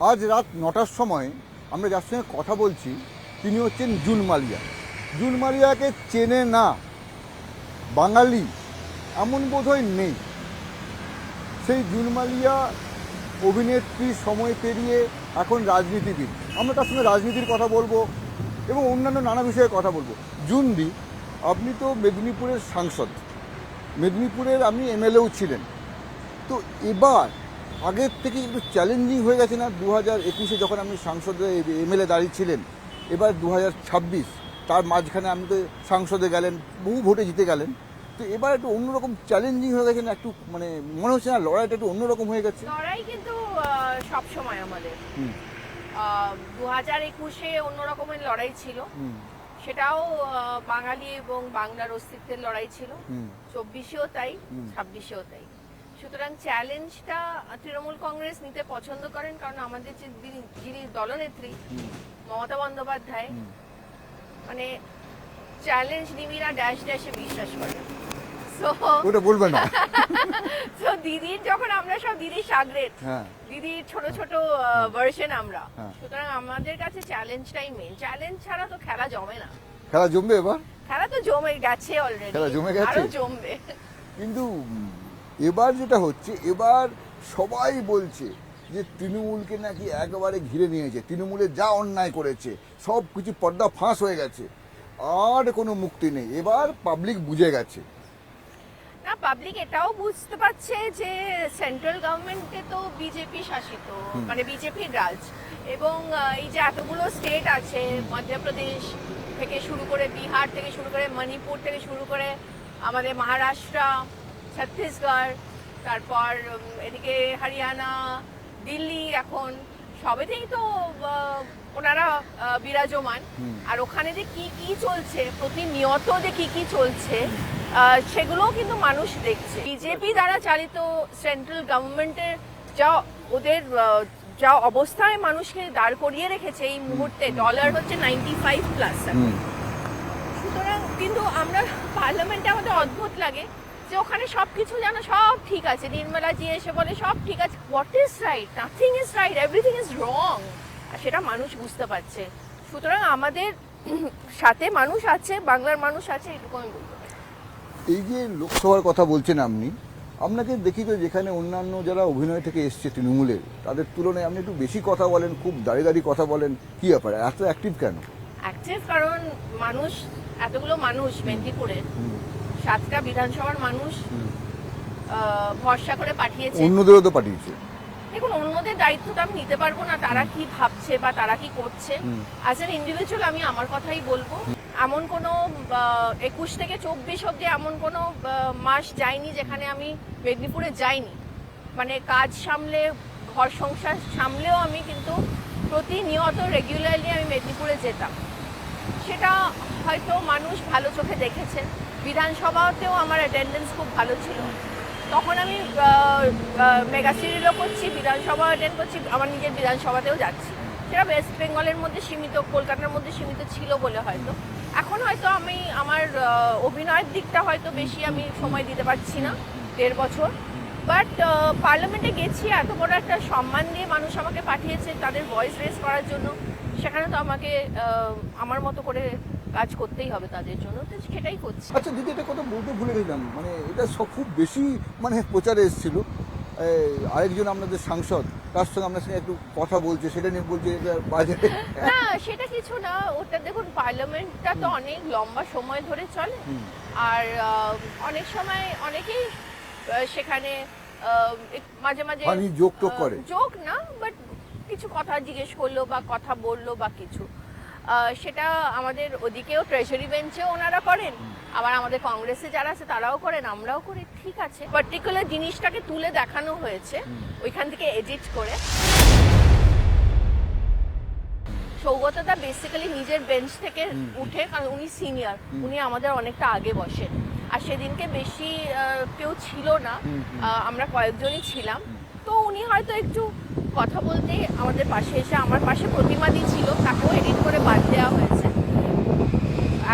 আজ রাত 9টার সময় আমরা যার সঙ্গে কথা বলছি তিনি হচ্ছেন জুন মালিয়া। জুন মালিয়াকে চেনে না বাঙালি এমন বোধহয় নেই। সেই জুন মালিয়া অভিনেত্রী সময় পেরিয়ে এখন রাজনীতিবিদ। আমরা তার সঙ্গে রাজনীতির কথা বলবো এবং অন্যান্য নানা বিষয়ে কথা বলবো। জুনদি, আপনি তো মেদিনীপুরের সাংসদ, মেদিনীপুরের আপনি এমএলএও ছিলেন, তো এবার আগের থেকে একটু চ্যালেঞ্জিং হয়ে গেছে না? 2021-এ যখন আপনি সাংসদে এমএলএ দাঁড়িয়েছিলেন, এবার 2026, তার মাঝখানে আপনি তো সাংসদে গেলেন, বহু ভোটে জিতে গেলেন, তো এবার একটু অন্যরকম চ্যালেঞ্জিং হয়ে গেছে না? একটু মানে মনে হচ্ছে না লড়াইটা একটু অন্যরকম হয়ে গেছে? লড়াই কিন্তু সব সময় আমাদের 2021-এ অন্যরকমের লড়াই ছিল, সেটাও বাঙালি এবং বাংলার অস্তিত্বের লড়াই ছিল। 24-এও তাই, 26-এও তাই। সুতরাং চ্যালেঞ্জটা তৃণমূল কংগ্রেস নিতে পছন্দ করেন, কারণ আমাদের যিনি দলনেত্রী মমতা বন্দ্যোপাধ্যায় মানে চ্যালেঞ্জ নিবি না ড্যাশ ড্যাশে বিশ্বাস করেন। ওটা বলবেন না। তো দিদির যখন আমরা সব দিদির সাগরেদ, দিদির ছোট ছোট ভার্সন আমরা, সুতরাং আমাদের কাছে চ্যালেঞ্জটাই মেন। চ্যালেঞ্জ ছাড়া তো খেলা জমে না। খেলা জমবে এবার? খেলা তো জমে গেছে অলরেডি, খেলা জমে গেছে, আরো জমবে। কিন্তু এবার যেটা হচ্ছে, এবার সবাই বলছে যে তৃণমূলকে নাকি একেবারে ঘিরে নিয়েছে, তৃণমূলে যা অন্যায় করেছে সব কিছু পর্দা ফাঁস হয়ে গেছে, আর কোনো মুক্তি নেই। এবার পাবলিক বুঝে গেছে না, পাবলিক এটাও বুঝতে পারছে যে সেন্ট্রাল গভর্নমেন্টে তো বিজেপি শাসিত, মানে বিজেপির রাজ, এবং এই যে এতগুলো স্টেট আছে, মধ্যপ্রদেশ থেকে শুরু করে, বিহার থেকে শুরু করে, মণিপুর থেকে শুরু করে, আমাদের মহারাষ্ট্র, ছত্তিশগড়, তারপর এদিকে হরিয়ানা, দিল্লি, এখন সবেতেই তো ওনারা বিরাজমান। আর ওখানে যে কি কি চলছে, প্রতিনিয়ত যে কি কি চলছে, সেগুলোও কিন্তু মানুষ দেখছে। বিজেপি দ্বারা চালিত সেন্ট্রাল গভর্নমেন্টের ওদের যা অবস্থায় মানুষকে দাঁড় করিয়ে রেখেছে এই মুহূর্তে, ডলার হচ্ছে 95+। সুতরাং কিন্তু আমরা পার্লামেন্টে আমাদের অদ্ভুত লাগে যে ওখানে সবকিছু যেন সব ঠিক আছে, নির্মলা জি এসে বলে সব ঠিক আছে। What is right? Nothing is right, everything is wrong. আর সেটা মানুষ বুঝতে পারছে। সুতরাং আমাদের সাথে মানুষ আছে, বাংলার মানুষ আছে, এটুকু আমি বলতে পারি। এই যে লোকসভার কথা বলছেন আপনি, আপনাকে দেখি তো যেখানে অন্যান্য যারা অভিনয় থেকে এসছে তৃণমূলের, তাদের তুলনায় আপনি একটু বেশি কথা বলেন, খুব দাঁড়িয়ে দাঁড়িয়ে কথা বলেন, কি ব্যাপারে এত অ্যাক্টিভ কেন? অ্যাক্টিভ কারণ মানুষ, এতগুলো মানুষ মেদিনীপুরে 7টা বিধানসভার মানুষ ভরসা করে পাঠিয়েছে। অন্যদেরও তো পাঠিয়েছে। দেখুন, অন্যদের দায়িত্বটা আমি নিতে পারবো না, তারা কি ভাবছে বা তারা কি করছে। অ্যাজ অ্যান ইন্ডিভিজুয়াল আমি আমার কথাই বলবো। এমন কোনো 21 থেকে 24 অব্দি এমন কোনো মাস যায়নি যেখানে আমি মেদিনীপুরে যাইনি। মানে কাজ সামলে, ঘর সংসার সামলেও আমি কিন্তু প্রতিনিয়ত রেগুলারলি আমি মেদিনীপুরে যেতাম। সেটা হয়তো মানুষ ভালো চোখে দেখেছে। বিধানসভাতেও আমার অ্যাটেন্ডেন্স খুব ভালো ছিল। তখন আমি মেগা সিরিয়ালও করছি, বিধানসভা অ্যাটেন্ড করছি, আমার নিজের বিধানসভাতেও যাচ্ছি। সেটা ওয়েস্ট বেঙ্গলের মধ্যে সীমিত, কলকাতার মধ্যে সীমিত ছিল বলে হয়তো। এখন হয়তো আমি আমার অভিনয়ের দিকটা হয়তো বেশি আমি সময় দিতে পারছি না, 1.5 বছর। বাট পার্লামেন্টে গেছি, এত বড় একটা সম্মান দিয়ে মানুষ আমাকে পাঠিয়েছে তাদের ভয়েস রেজ করার জন্য। সেখানে তো আমাকে আমার মতো করে কাজ করতেই হবে তাদের জন্য, তো সেটাই করছি। আচ্ছা দিদি, এটা কথা বলতে ভুলে গেলাম, মানে এটা সব খুব বেশি মানে প্রচারে এসেছিল। আরেকজন আপনাদের সাংসদ, তার সঙ্গে আপনার সঙ্গে একটু কথা বলছে, সেটা নিয়ে বলছে বাজেটে। না, সেটা কিছু না। ওটা দেখুন, পার্লামেন্টটা তো অনেক লম্বা সময় ধরে চলে, আর অনেক সময় অনেকেই সেখানে মাঝে মাঝে যোগ করে, যোগ না, বাট কিছু কথা জিজ্ঞেস করলো বা কথা বললো বা কিছু, সেটা আমাদের ওদিকেও ট্রেজারি বেঞ্চেও ওনারা করেন, আবার আমাদের কংগ্রেসে যারা আছে তারাও করেন, আমরাও করি। ঠিক আছে, পার্টিকুলার জিনিসটাকে তুলে দেখানো হয়েছে ওইখান থেকে এডিট করে। সৌগতদা বেসিক্যালি নিজের বেঞ্চ থেকে উঠে, কারণ উনি সিনিয়র, উনি আমাদের অনেকটা আগে বসেন। আর সেদিনকে বেশি কেউ ছিল না, আমরা কয়েকজনই ছিলাম। তো উনি হয়তো একটু কথা বলতে আমাদের পাশে এসে, আমার পাশে প্রতিমাদি ছিল, তাকেও এডিট করে বাদ দেওয়া হয়েছে।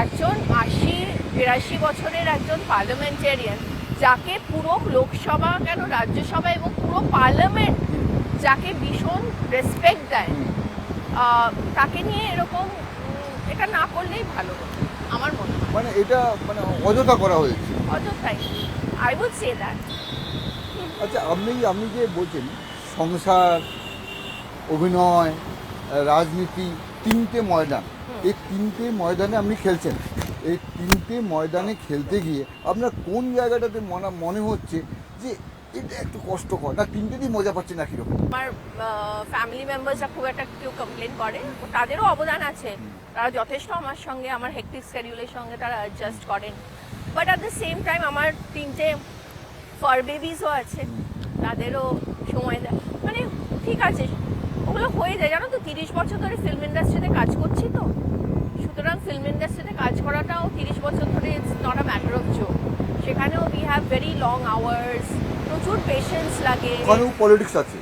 একজন 80-82 বছরের একজন পার্লামেন্টেরিয়ান, যাকে পুরো লোকসভা কেন রাজ্যসভা এবং পুরো পার্লামেন্ট যাকে ভীষণ রেসপেক্ট দেয় তাকে নিয়ে এরকম এটা না করলেই ভালো হতো আমার মনে হয়। মানে এটা মানে অযথা করা হয়েছে। অযথাই, আই উড সে দ্যাট। আচ্ছা, আপনি যে বলছেন সংসার, অভিনয়, রাজনীতি, তিনটে ময়দান, এই তিনটে ময়দানে আপনি খেলছেন। এই তিনটে ময়দানে খেলতে গিয়ে আপনার কোন জায়গাটাতে মনে হচ্ছে যে এটা একটু কষ্টকর, না তিনটেতেই মজা পাচ্ছে না কীরকম? আমার ফ্যামিলি মেম্বার্সরা খুব একটা কেউ কমপ্লেন করে, তাদেরও অবদান আছে, তারা যথেষ্ট আমার সঙ্গে, আমার হেক্টিক স্কেডিউলের সঙ্গে তারা অ্যাডজাস্ট করেন। But at the same time আমার তিনটে ফার বেবিসও আছে, তাদেরও সময় দেয়। মানে ঠিক আছে, ওগুলো হয়ে যায়। জানো তো 30 বছর ধরে ফিল্ম ইন্ডাস্ট্রিতে কাজ করছি, তো সুতরাং ফিল্ম ইন্ডাস্ট্রিতে কাজ করাটাও 30 বছর ধরে it's not a matter of joke. সেখানেও we have very long hours, প্রচুর পেশেন্স লাগে, ওখানেও পলিটিক্স আছে,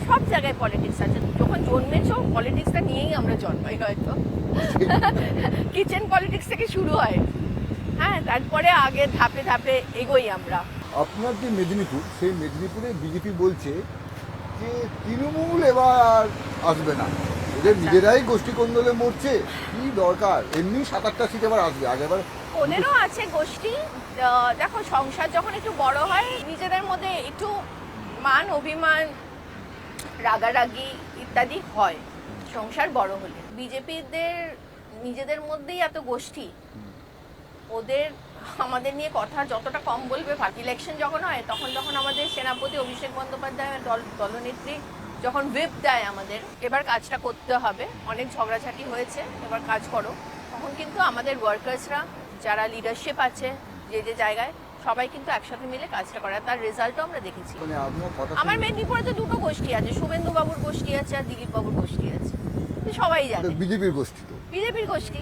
সব জায়গায় পলিটিক্স আছে। যখন জন্মেছ পলিটিক্সটা নিয়েই আমরা জন্মাই, হয়তো কিচেন পলিটিক্স থেকে শুরু হয়, হ্যাঁ, তারপরে আগে ধাপে ধাপে এগোই আমরা। আপনার যে মেদিনীপুর, সেই মেদিনীপুরে বিজেপি বলছে যে তৃণমূল এবার আসবে না, ওদের নিজেরাই গোষ্ঠী কোন্দলে মরছে, কি দরকার, এমনি 7-8টা সিট এবার আসবে, আগেবার ওদেরও আছে গোষ্ঠী। দেখো, সংসার যখন একটু বড় হয় নিজেদের মধ্যে একটু মান অভিমান, রাগারাগি ইত্যাদি হয় সংসার বড় হলে। বিজেপিদের নিজেদের মধ্যেই এত গোষ্ঠী, ওদের আমাদের নিয়ে কথা যতটা কম বলবে। ইলেকশন যখন হয় তখন আমাদের সেনাপতি অভিষেক বন্দ্যোপাধ্যায় দলনেত্রী যখন হুইপ দেয় আমাদের, এবার কাজটা করতে হবে, অনেক ঝগড়াঝাটি হয়েছে, এবার কাজ করো, তখন কিন্তু আমাদের ওয়ার্কার্সরা যারা লিডারশিপ আছে যে জায়গায়, সবাই কিন্তু একসাথে মিলে কাজটা করে, তার রেজাল্টও আমরা দেখেছি। মানে আপনার কথা আমার মেদিনীপুরে তো দুটো গোষ্ঠী আছে, শুভেন্দু বাবুর গোষ্ঠী আছে আর দিলীপ বাবুর গোষ্ঠী আছে, সবাই জানে বিজেপির গোষ্ঠী, তো বিজেপির গোষ্ঠী,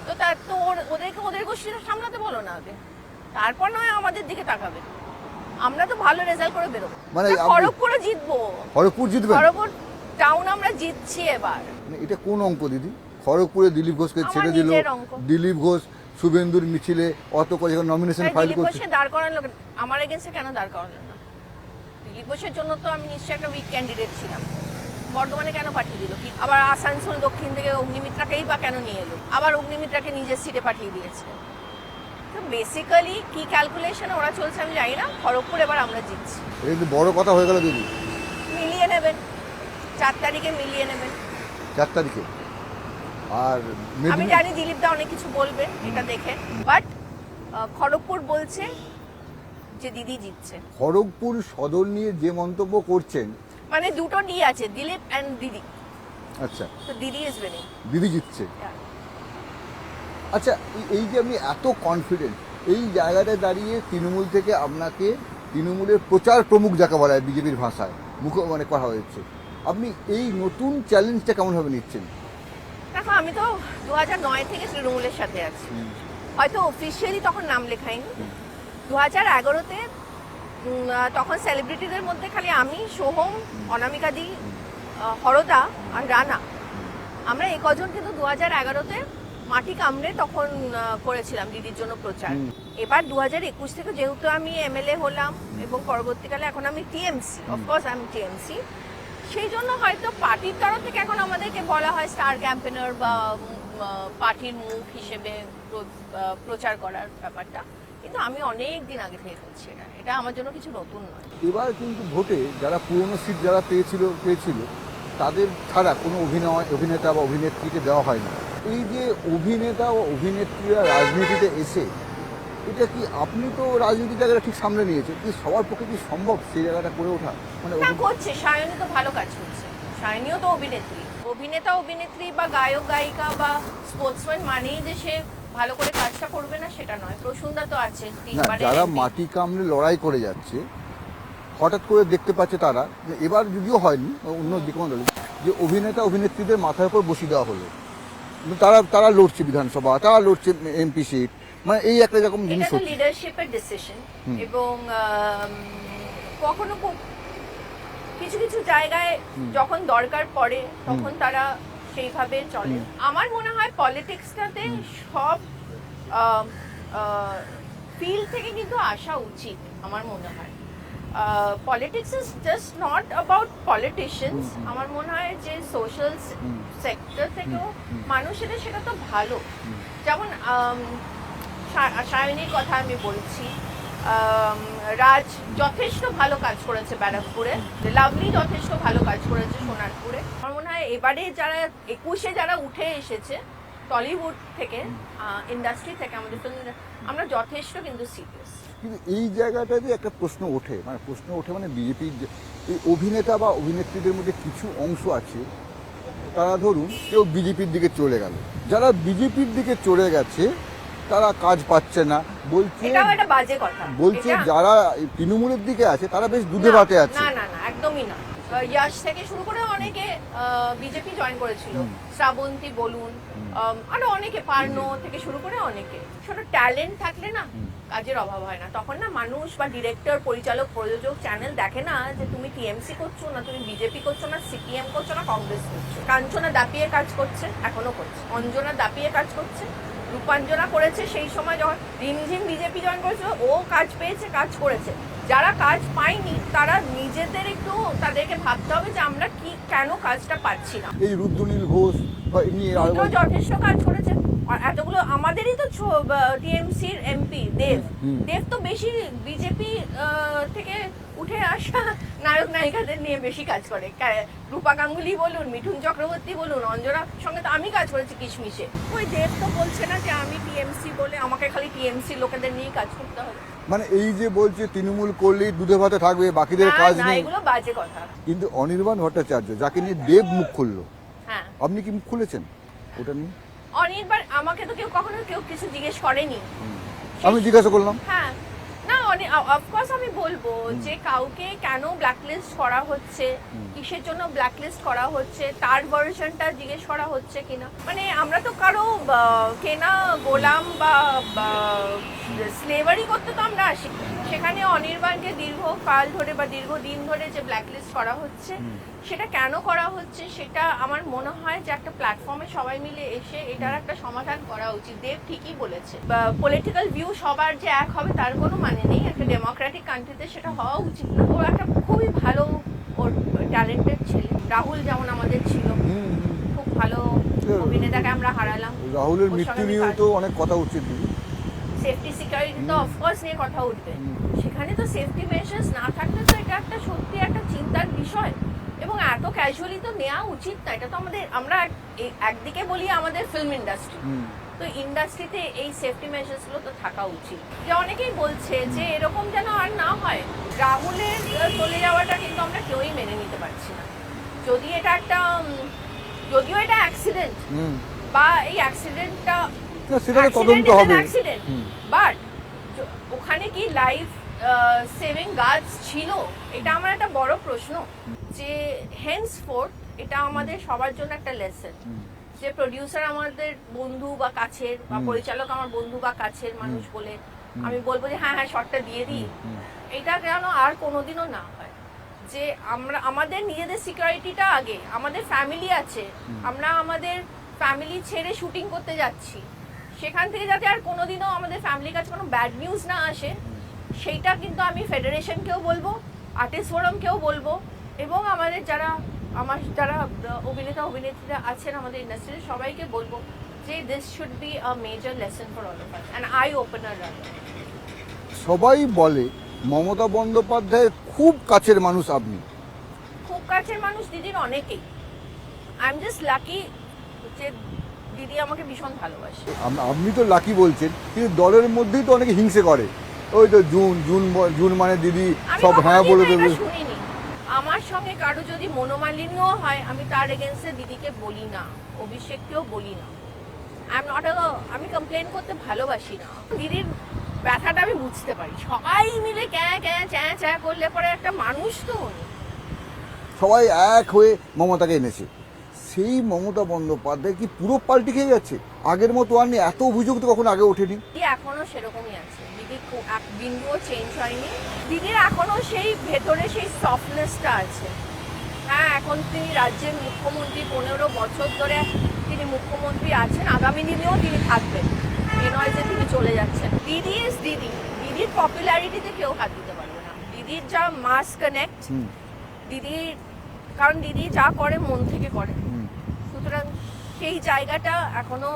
তো তার তো ওদেরকে ওদের গোষ্ঠীটা সামলাতে বলো না আগে, তারপর নয় আমাদের দিকে তাকাবে। আমরা তো ভালো রেজাল্ট করে বেরোবো, মানে খড়গপুরে জিতবো, খড়গপুর জিতবেন, খড়গপুর টাউন আমরা জিতছি এবার। মানে এটা কোন অঙ্ক দিদি? খড়গপুরে দিলীপ ঘোষকে আমার ছেড়ে দিল, নিজের অঙ্ক। দিলীপ ঘোষ শুভেন্দুর মিছিলে অত করে নমিনেশন তাই ফাইল দিলীপ করছে, ঘোষকে দাঁড় করানো, আমার এগেন্সে কেন দাঁড় করালো না? দিলীপ ঘোষের জন্য তো আমি নিশ্চয়ই একটা উইক ক্যান্ডিডেট ছিলাম, বর্ধমানে কেন পাঠিয়ে দিল? কি আবার আসানসোল দক্ষিণ থেকে অগ্নিমিত্রাকেই বা কেন নিয়ে এলো? আবার অগ্নিমিত্রাকে নিজের সিটে পাঠিয়ে দিয়েছে। তো বেসিক্যালি কি ক্যালকুলেশন ওরা চলছে আমি জানি না, খড়গপুর এবার আমরা জিতছি। এটা কিন্তু বড় কথা হয়ে গেল দিদি। মিলিয়ে নেবেন, 4 তারিখে মিলিয়ে নেবেন, 4 তারিখে। আর আমি জানি দিলীপ দা অনেক কিছু বলবে এটা দেখে, বাট খড়গপুর বলছে যে দিদি জিতছে। খড়গপুর সদর নিয়ে যে মন্তব্য করছেন, মানে দুটো ডি আছে, দিলীপ অ্যান্ড দিদি, আচ্ছা, তো দিদি ইজ উইনিং। দিদি জিতছে। আচ্ছা, এই যে আপনি এত কনফিডেন্ট, এই জায়গাটায় দাঁড়িয়ে তৃণমূল থেকে আপনাকে তৃণমূলের প্রচার প্রমুখ যাকে বলা হয় বিজেপির ভাষায় মানে করা হয়েছে, আপনি এই নতুন চ্যালেঞ্জটা কেমনভাবে নিচ্ছেন? দেখো, আমি তো 2009 থেকে তৃণমূলের সাথে আছি, হয়তো অফিসিয়ালি তখন নাম লেখাইনি। 2011-তে তখন সেলিব্রিটিদের মধ্যে খালি আমি, সোহম, অনামিকা দি, হরদা আর রানা, আমরা এই কজন কিন্তু 2011-তে মাটি কামড়ে তখন করেছিলাম দিদির জন্য প্রচার। এবার 2021 থেকে যেহেতু আমি এমএলএ হলাম এবং পরবর্তীকালে এখন আমি টিএমসি, অফকোর্স আমি টিএমসি, সেই জন্য হয়তো পার্টির তরফ থেকে এখন আমাদেরকে বলা হয় স্টার ক্যাম্পেনার বা পার্টির মুখ হিসেবে প্রচার করার ব্যাপারটা, কিন্তু আমি অনেক দিন আগে থেকে করছি, এটা আমার জন্য কিছু নতুন নয়। এবার কিন্তু ভোটে যারা পুরনো সিট যারা পেয়েছিল তাদের ছাড়া কোনো অভিনেতা বা অভিনেত্রীকে দেওয়া হয়নি। এই যে অভিনেতা ও অভিনেত্রীরা রাজনীতিতে এসে, এটা কি, আপনি তো রাজনীতির জায়গাটা ঠিক সামনে নিয়েছেন, কি সবার পক্ষে কি সম্ভব সেই জায়গাটা করে ওঠা? মানে না, করছে, সায়নী তো ভালো কাজ করছে, সায়নীও তো অভিনেত্রী, অভিনেতা অভিনেত্রী বা গায়ক গায়িকা বা স্পোর্টসম্যান মানেই যে সে ভালো করে কাজটা করবে না সেটা নয়। প্রসুন্দা তো আছে, না, যারা মাটি কামড়ে লড়াই করে যাচ্ছে, হঠাৎ করে দেখতে পাচ্ছে তারা, এবার যদিও হয়নি, অন্য যে কোনো দল, যে অভিনেতা অভিনেত্রীদের মাথার উপর বসিয়ে দেওয়া হলো, তারা লড়ছে বিধানসভা, তারা লড়ছে এমপি সিট, মানে এই একটা রকম জিনিস এটা তো লিডারশিপের ডিসিশন, এবং কখনো কিছু কিছু জায়গায় যখন দরকার পড়ে তখন তারা সেইভাবে চলে। আমার মনে হয় পলিটিক্সটাতে সব ফিল্ড থেকে কিন্তু আসা উচিত, আমার মনে হয়। Politics is just not about politicians. আমার মনে হয় যে সোশ্যাল সেক্টর থেকেও মানুষ সেটা তো ভালো। যেমন সায়নীর কথা আমি বলছি, রাজ যথেষ্ট ভালো কাজ করেছে ব্যারাকপুরে, লাভলি যথেষ্ট ভালো কাজ করেছে সোনারপুরে। আমার মনে হয় এবারে যারা 21-এ যারা উঠে এসেছে টলিউড থেকে, ইন্ডাস্ট্রি থেকে, আমাদের ফিল্ম, আমরা যথেষ্ট কিন্তু সিরিয়াস। কিন্তু এই জায়গাটাতে একটা প্রশ্ন ওঠে, মানে বিজেপির এই অভিনেতা বা অভিনেত্রীদের মধ্যে কিছু অংশ আছে, তারা ধরুন কেউ বিজেপির দিকে চলে গেল, যারা বিজেপির দিকে চলে গেছে তারা কাজ পাচ্ছে না, বলছে এটাও একটা বাজে কথা। বলছে যারা তৃণমূলের দিকে আছে তারা বেশ দুধে ভাতে আছে। না না না, একদমই না। ইয়াশ থেকে শুরু করে অনেকে বিজেপি জয়েন করেছিল, শ্রাবন্তী বলুন, আরো অনেকে, পার্নো থেকে শুরু করে অনেকে। ছোট ট্যালেন্ট থাকলে না কাজের অভাব হয় না। তখন না মানুষ বা ডিরেক্টর, পরিচালক, প্রযোজক চ্যানেল দেখে না যে তুমি টিএমসি করছো না, তুমি বিজেপি করছো না, সিপিএম করছো না, কংগ্রেস করছো। কাঞ্চনা দাপিয়ে কাজ করছে, এখনো করছে। অঞ্জনা দাপিয়ে কাজ করছে, রূপাঞ্জনা করেছে সেই সময় যখন রিমঝিম বিজেপি জয়েন করেছিল, ও কাজ পেয়েছে, কাজ করেছে। যারা কাজ পায়নি তারা নিজেদের একটু তাদেরকে ভাবতে হবে যে আমরা কি কেন কাজটা পাচ্ছি না। এই রুদ্রনীল ঘোষ বা এমনি যথেষ্ট কাজ করেছে। আর এতগুলো আমাদেরই তো টিএমসির এমপি দেব তো বেশি বিজেপি থেকে উঠে আসা নায়ক নায়িকাদের নিয়ে বেশি কাজ করে। রূপা গাঙ্গুলি বলুন, মিঠুন চক্রবর্তী বলুন, অঞ্জনার সঙ্গে তো আমি কাজ করেছি কিশমিশে। ওই দেব তো বলছে না যে আমি টিএমসি বলে আমাকে খালি টিএমসি লোকেদের নিয়ে কাজ করতে হবে। মানে এই যে বলছে তৃণমূল করলেই দুধে ভাতে থাকবে, বাকিদের কাজ নেই, এগুলো বাজে কথা। কিন্তু অনির্বাণ ভট্টাচার্য যাকে নিয়ে দেব মুখ খুললো, হ্যাঁ, আপনি কি মুখ খুলেছেন ওটা নিয়ে? অনির্বাণ আমাকে তো কখনো কেউ কিছু জিজ্ঞেস করেনি, আমি জিজ্ঞাসা করলাম। হ্যাঁ না, অফকোর্স আমি বলবো যে কাউকে কেন ব্ল্যাকলিস্ট করা হচ্ছে, কিসের জন্য ব্ল্যাকলিস্ট করা হচ্ছে, তার ভার্সনটা জিজ্ঞেস করা হচ্ছে কিনা। মানে আমরা তো কারো কেনা গোলাম বা স্লেভারি করতে তো আমরা আসি। সেখানে অনির্বাণকে দীর্ঘকাল ধরে বা দীর্ঘদিন ধরে যে ব্ল্যাকলিস্ট করা হচ্ছে, সেটা কেন করা হচ্ছে সেটা আমার মনে হয় যে একটা প্ল্যাটফর্মে সবাই মিলে এসে এটার একটা সমাধান করা উচিত। দেব ঠিকই বলেছে, পলিটিক্যাল ভিউ সবার যে এক হবে তার কোনো মানে নেই। একটা ডেমোক্রেটিক কান্ট্রিতে সেটা হওয়া উচিত না। ও একটা খুবই ভালো, ওর ট্যালেন্টেড ছেলে। রাহুল যেমন আমাদের ছিল, খুব ভালো অভিনেতাকে আমরা হারালাম। রাহুলের মৃত্যু নিয়েও তো অনেক কথা উচিত। সেফটি সিকিউরিটি তো অফকোর্স নিয়ে কথা উঠবে। সেখানে তো সেফটি মেজার্স না থাকলে তো এটা একটা সত্যি একটা চিন্তার বিষয়, এবং এত ক্যাজুয়ালি তো নেওয়া উচিত না। এটা তো আমাদের, আমরা একদিকে বলি আমাদের ফিল্ম ইন্ডাস্ট্রি, তো ইন্ডাস্ট্রিতে এই সেফটি মেজার্স গুলো তো থাকা উচিত। যে অনেকেই বলছে যে এরকম যেন আর না হয়। রাহুলের চলে যাওয়াটা কিন্তু আমরা কেউই মেনে নিতে পারছি না। যদিও এটা অ্যাক্সিডেন্ট, বা এই অ্যাক্সিডেন্টটা তদন্ত হবে, বাট ওখানে কি লাইফ সেভিং গার্ডস ছিল, এটা আমার একটা বড় প্রশ্ন। যে হেন্সফোর্থ এটা আমাদের সবার জন্য একটা লেসন, যে প্রডিউসার আমাদের বন্ধু বা কাছের, বা পরিচালক আমার বন্ধু বা কাছের মানুষ বলে আমি বলবো যে হ্যাঁ হ্যাঁ শর্টটা দিয়ে দিই, এটা যেন আর কোনোদিনও না হয়। যে আমরা আমাদের নিজেদের সিকিউরিটিটা আগে, আমাদের ফ্যামিলি আছে, আমরা আমাদের ফ্যামিলি ছেড়ে শুটিং করতে যাচ্ছি, সেখান থেকে যাতে আর কোনোদিনও আমাদের ফ্যামিলির কাছে কোনো ব্যাড নিউজ না আসে, সেইটা কিন্তু আমি ফেডারেশনকেও বলবো, আর্টিস্ট ফোরামকেও বলবো, এবং আমাদের যারা অভিনেতা অভিনেত্রীরা আছেন আমাদের ইন্ডাস্ট্রিতে সবাইকে বলবো যে this should be a major lesson for all of us, and I opener. সবাই বলে মমতা বন্দ্যোপাধ্যায়ের খুব কাছের মানুষ আপনি। খুব কাছের মানুষ দিদির অনেকেই। আই এম জাস্ট লাকি যে দিদি আমাকে ভীষণ ভালোবাসে। আপনি তো লাকি বলছেন, কিন্তু দলের মধ্যেই তো অনেকে হিংসে করে। ওই তো জুন মানে দিদি সব হ্যাঁ বলে দেবে। শুনিনি, আমার সঙ্গে কারো যদি মনোমালিন্য হয় আমি তার এগেইনস্টে দিদিকে বলি না, অভিষেককেও বলি না। আমি কমপ্লেন করতে ভালোবাসি না। দিদির ব্যথাটা আমি বুঝতে পারি। সবাই মিলে চ্যাঁ করলে পরে একটা মানুষ তো সবাই এক হয়ে মমতাকে এনেছে। সেই মমতা বন্দ্যোপাধ্যায় কি পুরো পাল্টি খেয়ে যাচ্ছে? আগের মতো আর নেই, এত অভিযোগ তো কখনো আগে ওঠেনি। এখনো সেরকমই আছে, দিদি খুব এক বিন্দুও চেঞ্জ হয়নি। দিদির এখনো সেই ভেতরে সেই সফটনেসটা আছে। হ্যাঁ, এখন তিনি রাজ্যের মুখ্যমন্ত্রী, 15 বছর ধরে তিনি মুখ্যমন্ত্রী আছেন, আগামী দিনেও তিনি থাকবেন, এ নয় যে তিনি চলে যাচ্ছেন। দিদি ইজ দিদি, দিদির পপুলারিটিতে কেউ হাত দিতে পারবে না। দিদির যা মাস কানেক্ট, দিদির, কারণ দিদি যা করে মন থেকে করে, সুতরাং সেই জায়গাটা এখনো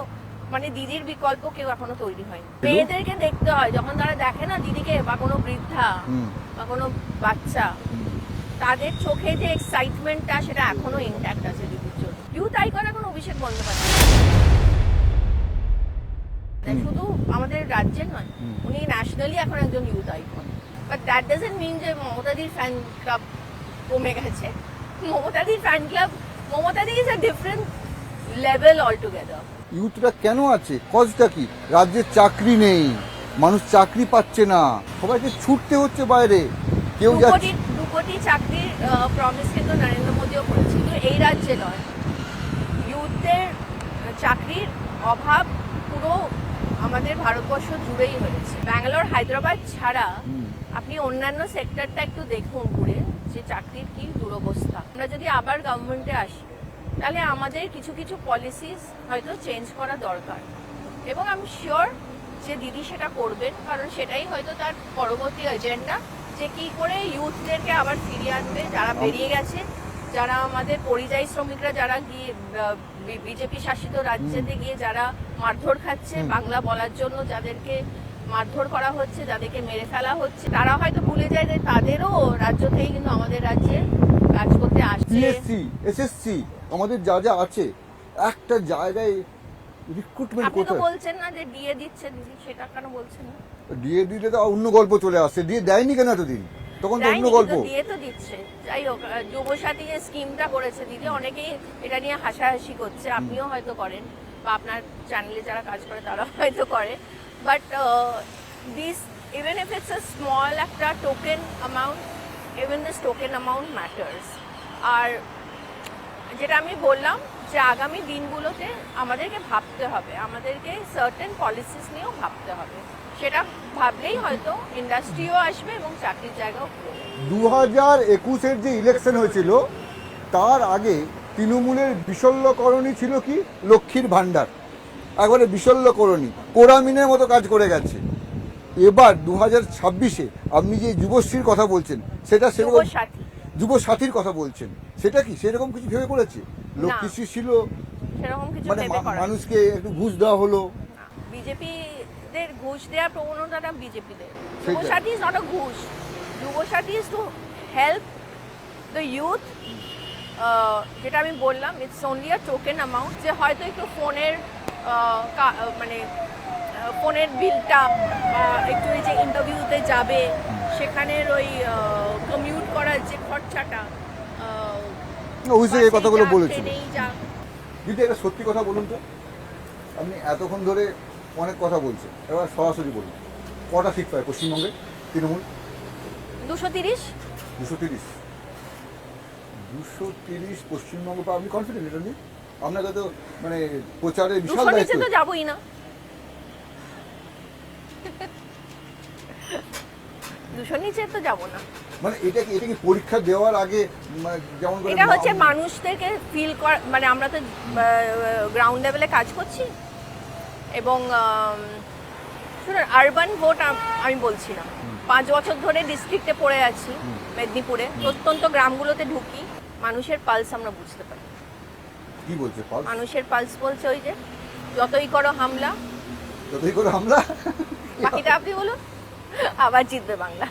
মানে দিদির বিকল্প কেউ এখনো তৈরি হয়নি। মেয়েদেরকে দেখতে হয় যখন তারা দেখে না দিদিকে, বা কোনো বৃদ্ধা বা কোনো বাচ্চা, তাদের চোখে যে এক্সাইটমেন্টটা সেটা এখনো ইনট্যাক্ট আছে দিদির জন্য। ইউথ আইকন এখন অভিষেক বন্দ্যোপাধ্যায়, শুধু আমাদের রাজ্যের নয়, উনি ন্যাশনালি এখন একজন youth icon. But that doesn't mean যে মমতাদির ফ্যান ক্লাব কমে গেছে। মমতাদির ফ্যান ক্লাব, মমতাদি is a different level all together. ইউথরা কেন আছে, কজটা কি? রাজ্যে চাকরি নেই, মানুষ চাকরি পাচ্ছে না, সবাইকে ছুটতে হচ্ছে বাইরে। কেউ যাচ্ছে 2 কোটি চাকরির প্রমিস কিন্তু নরেন্দ্র মোদিও করেছিল, এই রাজ্যে নয়। ইউথদের চাকরির অভাব পুরো আমাদের ভারতবর্ষ জুড়েই হয়েছে। ব্যাঙ্গালোর, হায়দ্রাবাদ ছাড়া আপনি অন্যান্য সেক্টরটা একটু দেখুন ঘুরে, যে চাকরির কি দুরবস্থা। আমরা যদি আবার গভর্নমেন্টে আসি, তাহলে আমাদের কিছু কিছু পলিসিস হয়তো চেঞ্জ করা দরকার, এবং আমি শিওর যে দিদি সেটা করবেন, কারণ সেটাই হয়তো তার পরবর্তী এজেন্ডা, যে কি করে ইউথদেরকে আবার ফিরিয়ে আনবে, যারা বেরিয়ে গেছে, যারা আমাদের পরিযায়ী শ্রমিকরা, যারা গিয়ে বিজেপি শাসিত রাজ্যেতে গিয়ে যারা মারধর খাচ্ছে বাংলা বলার জন্য, যাদেরকে মারধর করা হচ্ছে, যাদেরকে মেরে ফেলা হচ্ছে, তারা হয়তো ভুলে যায় যে তাদেরও রাজ্য থেকে কিন্তু আমাদের রাজ্যে কাজ করতে আসছে। পিএসসি, এসএসসি, আমাদের যা যা আছে, একটা জায়গায় রিক্রুটমেন্ট আপনি তো করতে বলছেন না যে দিয়ে দিচ্ছে দিদি, সেটা কেন বলছেন না? দিয়ে দিলে তো অন্য গল্প চলে আসছে। দিয়ে দেয়নি কেন এতদিন? তখন তো অন্য দেয়নি, গল্প। কিন্তু দিয়ে তো দিচ্ছে। যাই হোক, যুবসাথী যে স্কিমটা করেছে দিদি, অনেকেই এটা নিয়ে হাসাহাসি করছে, আপনিও হয়তো করেন, বা আপনার চ্যানেলে যারা কাজ করে তারা হয়তো করে। But this, even if it's a small একটা token amount, even this token amount matters. আর যেটা আমি বললাম, যে আগামী দিনগুলোতে আমাদেরকে ভাবতে হবে, আমাদেরকে সার্টেন পলিসিস নিয়েও ভাবতে হবে। সেটা ভাবলেই হয়তো ইন্ডাস্ট্রিও আসবে এবং চাকরির জায়গাও খুলবে। 2021-এর যে ইলেকশন হয়েছিল, তার আগে তৃণমূলের বিশল্যকরণী ছিল কি? লক্ষ্মীর ভাণ্ডার, একবারে বিশল্যকরণী, কোরামিনের মতো কাজ করে গেছে। এবার 2026-এ আপনি যে যুবশ্রীর কথা বলছেন, সেটা সেরকম, যুবসাথী, যুবসাথীর কথা বলছেন, সেটা কি সেরকম কিছু ভেবে করেছে? লক্ষ্মীশ্রী ছিল, সেরকম কিছু মানে ভেবে করা মানুষকে একটু ঘুষ দেওয়া হলো। বিজেপিদের ঘুষ দেওয়ার প্রবণতাটা বিজেপিদের। সেটাই। যুবসাথী ইজ নট আ ঘুষ, Yuvasathi is to help the youth. যেটা আমি বললাম, it's only a token amount, যে হয়তো একটু ফোনের মানে ফোনের বিলটা, একটু এই যে ইন্টারভিউতে যাবে, সেখানের ওই কমিউট করার যে খরচাটা, অবশ্যই এই কথাগুলো বলেছিল। ট্রেনেই যা। দিদি, একটা সত্যি কথা বলুন তো, আপনি এতক্ষণ ধরে অনেক কথা বলছেন, এবার সরাসরি বলুন, কটা সিট পায় পশ্চিমবঙ্গে তৃণমূল? 230। 230 পশ্চিমবঙ্গ পায়। আপনি কনফিডেন্ট এটা নিয়ে? আপনাকে তো মানে প্রচারে বিশাল 200 দায়িত্ব। নিচে তো যাবোই না, 200 নিচে তো যাবো না। মানে এটা কি পরীক্ষা দেওয়ার আগে, যেমন করে এটা হচ্ছে মানুষদেরকে ফিল করা, মানে আমরা তো গ্রাউন্ড লেভেলে কাজ করছি, এবং শুনুন, আরবান ভোট আমি বলছি না, 5 বছর ধরে ডিস্ট্রিক্টে পড়ে আছি, মেদিনীপুরে প্রত্যন্ত গ্রামগুলোতে ঢুকি, মানুষের পালস আমরা বুঝতে পারি। কি বলছে পাল? মানুষের পালস বলছে ওই যে, যতই করো হামলা, যতই করে হামলা, বাকিটা আপনি বলুন, আবার জিতবে বাংলা।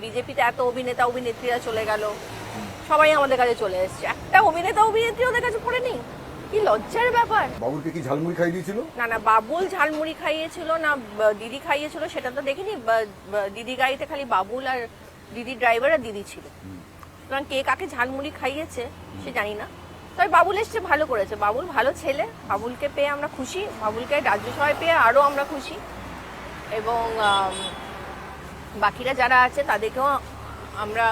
বিজেপিতে এত অভিনেতা অভিনেত্রীরা চলে গেল, সবাই আমাদের কাছে চলে এসেছে, একটা অভিনেতা অভিনেত্রী ওদের কাছে পড়ে নেই, কি লজ্জার ব্যাপার। বাবুলকে কি ঝালমুড়ি খাইয়ে দিয়েছিল? না, বাবুল ঝালমুড়ি খাইয়েছিল না দিদি খাইয়েছিল সেটা তো দেখিনি। দিদি গাড়িতে খালি বাবুল আর দিদি ড্রাইভার আর দিদি ছিল, সুতরাং কে কাকে ঝালমুড়ি খাইয়েছে সে জানি না। তবে বাবুল এসছে, ভালো করেছে, বাবুল ভালো ছেলে, বাবুলকে পেয়ে আমরা খুশি, বাবুলকে রাজ্যসভায় পেয়ে আরও আমরা খুশি, এবং বাকিরা যারা আছে তাদেরকেও আমরা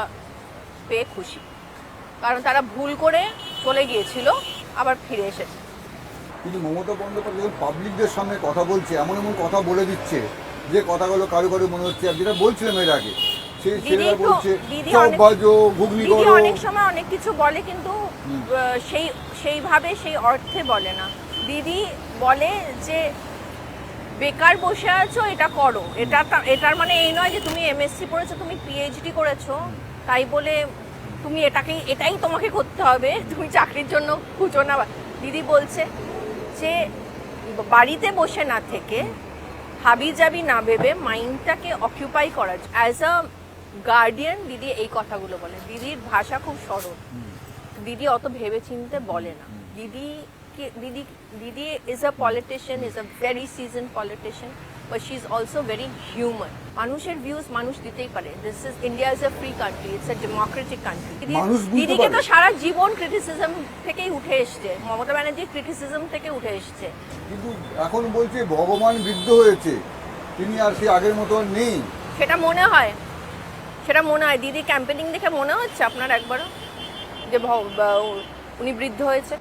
পেয়ে খুশি, কারণ তারা ভুল করে চলে গিয়েছিল, আবার ফিরে এসেছে। কিন্তু মমতা বন্দ্যোপাধ্যায় যখন পাবলিকদের সামনে কথা বলছে, এমন এমন কথা বলে দিচ্ছে যে কথাগুলো কারো কারো মনে হচ্ছে, আর যেটা বলছিলাম এর আগে, সেই ছেলেরা বলছে চপ ভাজো, ঘুগনি করো। অনেক সময় অনেক কিছু বলে, কিন্তু সেইভাবে সেই অর্থে বলে না। দিদি বলে যে বেকার বসে আছো, এটা করো। এটার মানে এই নয় যে তুমি এমএসসি পড়েছো, তুমি পিএইচডি করেছো, তাই বলে তুমি এটাই তোমাকে করতে হবে, তুমি চাকরির জন্য খুঁজো না। দিদি বলছে যে বাড়িতে বসে না থেকে হাবি যাবি না ভেবে মাইন্ডটাকে অকিউপাই করা। অ্যাজ আ গার্ডিয়ান দিদি এই কথাগুলো বলে। দিদির ভাষা খুব সরল, দিদি অত ভেবে চিনতে বলে না। দিদি is a politician, is a very seasoned politician, but she is also very human. মানুষের ভিউজ মানুষ দিতেই পারে। This is India is a free country, it's a Democratic country. দিদিকে তো সারা জীবন ক্রিটিসিজম থেকেই উঠে এসছে, মমতা ব্যানার্জি ক্রিটিসিজম থেকে উঠে এসছে। কিন্তু এখন বলছে ভগবান বৃদ্ধ হয়েছে, তিনি আর সে আগের মতো আর নেই। সেটা মনে হয় দিদি ক্যাম্পেনিং দেখে মনে হচ্ছে আপনার একবারও যে উনি বৃদ্ধ হয়েছে?